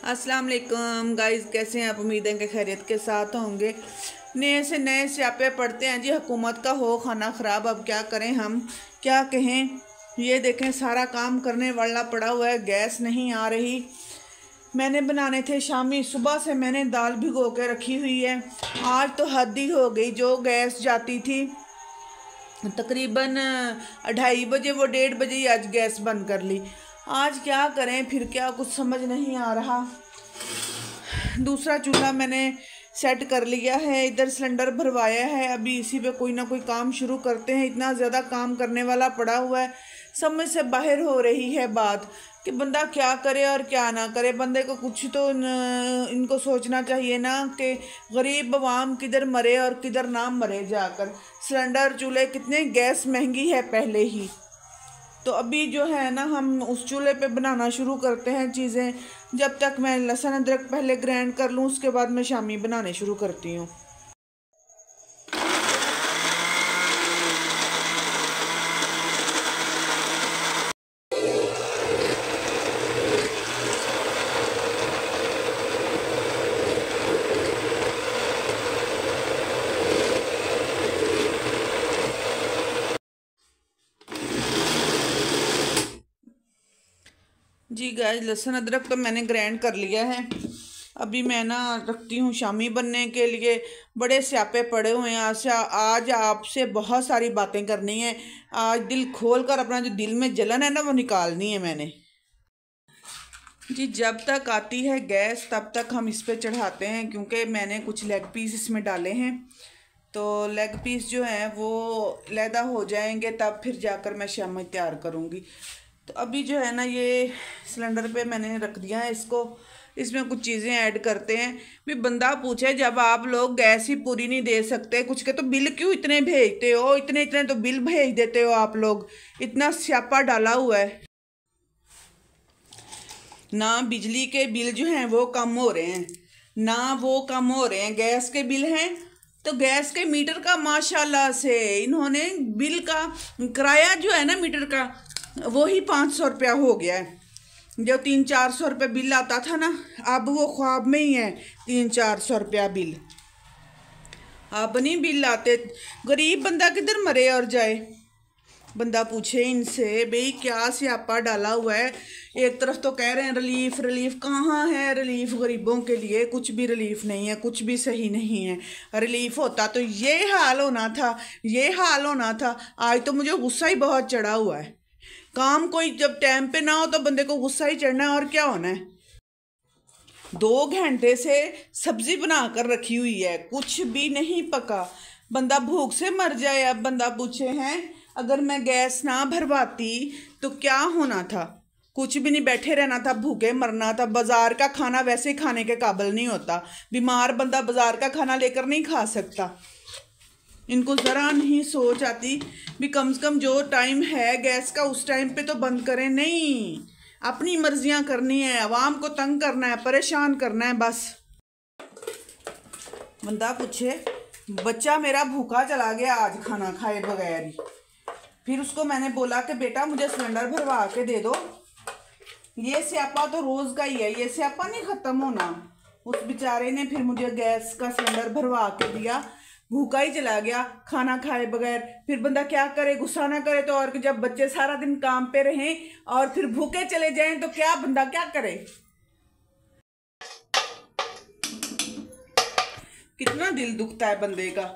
अस्सलाम वालेकुम गाइस, कैसे हैं आप? उम्मीद है कि खैरियत के साथ होंगे। नए से नए स्यापे पड़ते हैं जी। हुकूमत का हो खाना ख़राब, अब क्या करें, हम क्या कहें। ये देखें, सारा काम करने वाला पड़ा हुआ है, गैस नहीं आ रही। मैंने बनाने थे शामी, सुबह से मैंने दाल भिगो के रखी हुई है। आज तो हद ही हो गई, जो गैस जाती थी तकरीबन 2:30 बजे, वो 1:30 बजे ही आज गैस बंद कर ली। आज क्या करें, फिर क्या, कुछ समझ नहीं आ रहा। दूसरा चूल्हा मैंने सेट कर लिया है, इधर सिलेंडर भरवाया है। अभी इसी पे कोई ना कोई काम शुरू करते हैं। इतना ज़्यादा काम करने वाला पड़ा हुआ है, समझ से बाहर हो रही है बात कि बंदा क्या करे और क्या ना करे। बंदे को कुछ तो इनको सोचना चाहिए ना कि गरीब अवाम किधर मरे और किधर ना मरे जाकर। सिलेंडर, चूल्हे, कितने गैस महंगी है पहले ही। तो अभी जो है ना, हम उस चूल्हे पे बनाना शुरू करते हैं चीज़ें। जब तक मैं लहसुन अदरक पहले ग्राइंड कर लूँ, उसके बाद मैं शामी बनाने शुरू करती हूँ। जी गाइस, लहसुन अदरक तो मैंने ग्राइंड कर लिया है। अभी मैं ना रखती हूँ शामी बनने के लिए। बड़े स्यापे पड़े हुए हैं। आज आपसे बहुत सारी बातें करनी है। आज दिल खोल कर अपना जो दिल में जलन है ना, वो निकालनी है मैंने। जी, जब तक आती है गैस तब तक हम इस पे चढ़ाते हैं, क्योंकि मैंने कुछ लेग पीस इसमें डाले हैं। तो लेग पीस जो हैं वो लैदा हो जाएंगे, तब फिर जाकर मैं शामी तैयार करूँगी। तो अभी जो है ना, ये सिलेंडर पे मैंने रख दिया है इसको। इसमें कुछ चीज़ें ऐड करते हैं। भी बंदा पूछे, जब आप लोग गैस ही पूरी नहीं दे सकते कुछ के, तो बिल क्यों इतने भेजते हो? इतने इतने तो बिल भेज देते हो आप लोग। इतना स्यापा डाला हुआ है ना। बिजली के बिल जो हैं वो कम हो रहे हैं ना, वो कम हो रहे हैं। गैस के बिल हैं तो गैस के मीटर का माशाल्लाह से इन्होंने बिल का किराया जो है ना मीटर का, वो ही 500 रुपया हो गया है। जो 300-400 रुपये बिल आता था ना, अब वो ख्वाब में ही है। 300-400 रुपया बिल अब नहीं बिल आते। गरीब बंदा किधर मरे और जाए। बंदा पूछे इनसे, भाई क्या स्यापा डाला हुआ है। एक तरफ तो कह रहे हैं रिलीफ रिलीफ, कहाँ है रिलीफ? गरीबों के लिए कुछ भी रिलीफ नहीं है, कुछ भी सही नहीं है। रिलीफ होता तो ये हाल होना था, ये हाल होना था। आज तो मुझे गुस्सा ही बहुत चढ़ा हुआ है। काम कोई जब टाइम पे ना हो तो बंदे को गुस्सा ही चढ़ना है, और क्या होना है। 2 घंटे से सब्जी बना कर रखी हुई है, कुछ भी नहीं पका। बंदा भूख से मर जाए। अब बंदा पूछे हैं, अगर मैं गैस ना भरवाती तो क्या होना था? कुछ भी नहीं, बैठे रहना था, भूखे मरना था। बाजार का खाना वैसे खाने के काबिल नहीं होता। बीमार बंदा बाजार का खाना लेकर नहीं खा सकता। इनको ज़रा नहीं सोच आती भी कम से कम जो टाइम है गैस का, उस टाइम पे तो बंद करें। नहीं, अपनी मर्जियां करनी है, आवाम को तंग करना है, परेशान करना है बस। बंदा पूछे, बच्चा मेरा भूखा चला गया आज खाना खाए बगैर ही। फिर उसको मैंने बोला कि बेटा मुझे सिलेंडर भरवा के दे दो। ये स्यापा तो रोज़ का ही है, ये स्यापा नहीं ख़त्म होना। उस बेचारे ने फिर मुझे गैस का सिलेंडर भरवा के दिया, भूखा ही चला गया खाना खाए बगैर। फिर बंदा क्या करे, गुस्सा ना करे तो। और जब बच्चे सारा दिन काम पे रहें और फिर भूखे चले जाएं तो क्या, बंदा क्या करे? कितना दिल दुखता है बंदे का।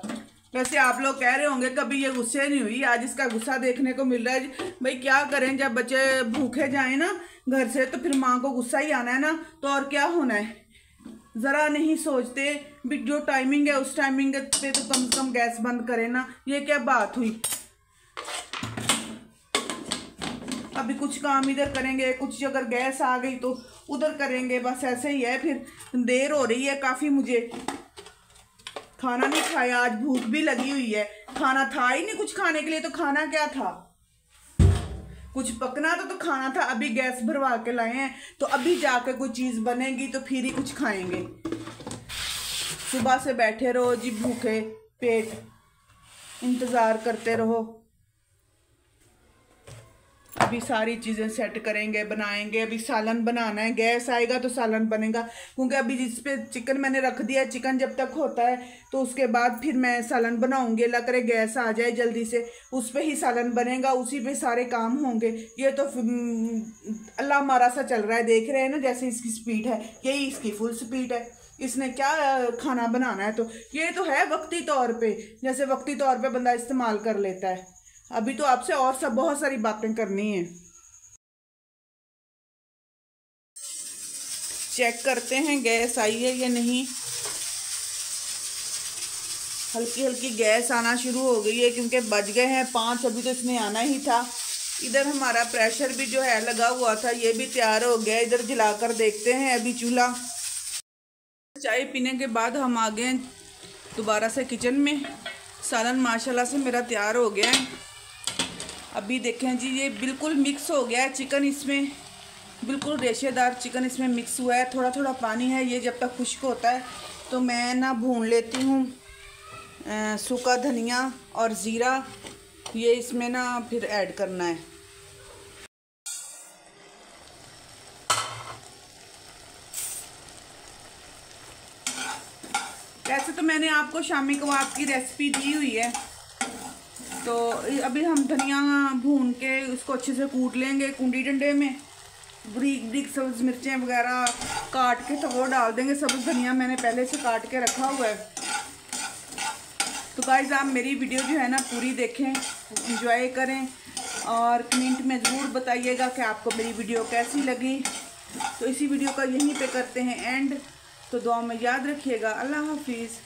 वैसे आप लोग कह रहे होंगे कभी ये गुस्से नहीं हुई, आज इसका गुस्सा देखने को मिल रहा है। भाई क्या करें, जब बच्चे भूखे जाएं ना घर से तो फिर माँ को गुस्सा ही आना है ना। तो और क्या होना है। ज़रा नहीं सोचते भी जो टाइमिंग है उस टाइमिंग पे तो कम से कम गैस बंद करें ना। ये क्या बात हुई। अभी कुछ काम इधर करेंगे, कुछ अगर गैस आ गई तो उधर करेंगे, बस ऐसे ही है। फिर देर हो रही है काफ़ी, मुझे खाना नहीं खाया, आज भूख भी लगी हुई है। खाना था ही नहीं कुछ खाने के लिए, तो खाना क्या था? कुछ पकना तो खाना था। अभी गैस भरवा के लाए हैं तो अभी जाकर कोई चीज़ बनेगी तो फिर ही कुछ खाएंगे। सुबह से बैठे रहो जी भूखे पेट, इंतज़ार करते रहो। अभी सारी चीज़ें सेट करेंगे, बनाएंगे। अभी सालन बनाना है, गैस आएगा तो सालन बनेगा, क्योंकि अभी जिस पे चिकन मैंने रख दिया, चिकन जब तक होता है तो उसके बाद फिर मैं सालन बनाऊंगी। अल्लाह करे गैस आ जाए जल्दी से, उस पर ही सालन बनेगा, उसी पे सारे काम होंगे। ये तो अल्लाह हमारा सा चल रहा है, देख रहे हैं ना जैसे इसकी स्पीड है, यही इसकी फुल स्पीड है। इसने क्या खाना बनाना है, तो ये तो है वक्ती तौर पे, जैसे वक्ती तौर पे बंदा इस्तेमाल कर लेता है। अभी तो आपसे और सब बहुत सारी बातें करनी है। चेक करते हैं गैस आई है या नहीं। हल्की हल्की गैस आना शुरू हो गई है, क्योंकि बज गए हैं 5, अभी तो इसने आना ही था। इधर हमारा प्रेशर भी जो है लगा हुआ था, ये भी तैयार हो गया। इधर जलाकर देखते हैं अभी चूल्हा। चाय पीने के बाद हम आ गए दोबारा से किचन में। सालन माशाल्लाह से मेरा तैयार हो गया है। अभी देखें जी, ये बिल्कुल मिक्स हो गया है चिकन, इसमें बिल्कुल रेशेदार चिकन इसमें मिक्स हुआ है। थोड़ा थोड़ा पानी है, ये जब तक खुश्क होता है तो मैं ना भून लेती हूँ सूखा धनिया और ज़ीरा, ये इसमें ना फिर ऐड करना है। वैसे तो मैंने आपको शामी कबाब की रेसिपी दी हुई है, तो अभी हम धनिया भून के उसको अच्छे से कूट लेंगे कुंडी डंडे में। बारीक बारीक सब्ज़ मिर्चें वगैरह काट के तो वो डाल देंगे। सब्ज़ धनिया मैंने पहले से काट के रखा हुआ है। तो गाइस आप मेरी वीडियो जो है ना पूरी देखें, एंजॉय करें और कमेंट में ज़रूर बताइएगा कि आपको मेरी वीडियो कैसी लगी। तो इसी वीडियो का यहीं पे करते हैं एंड। तो दुआ में याद रखिएगा। अल्लाह हाफिज़।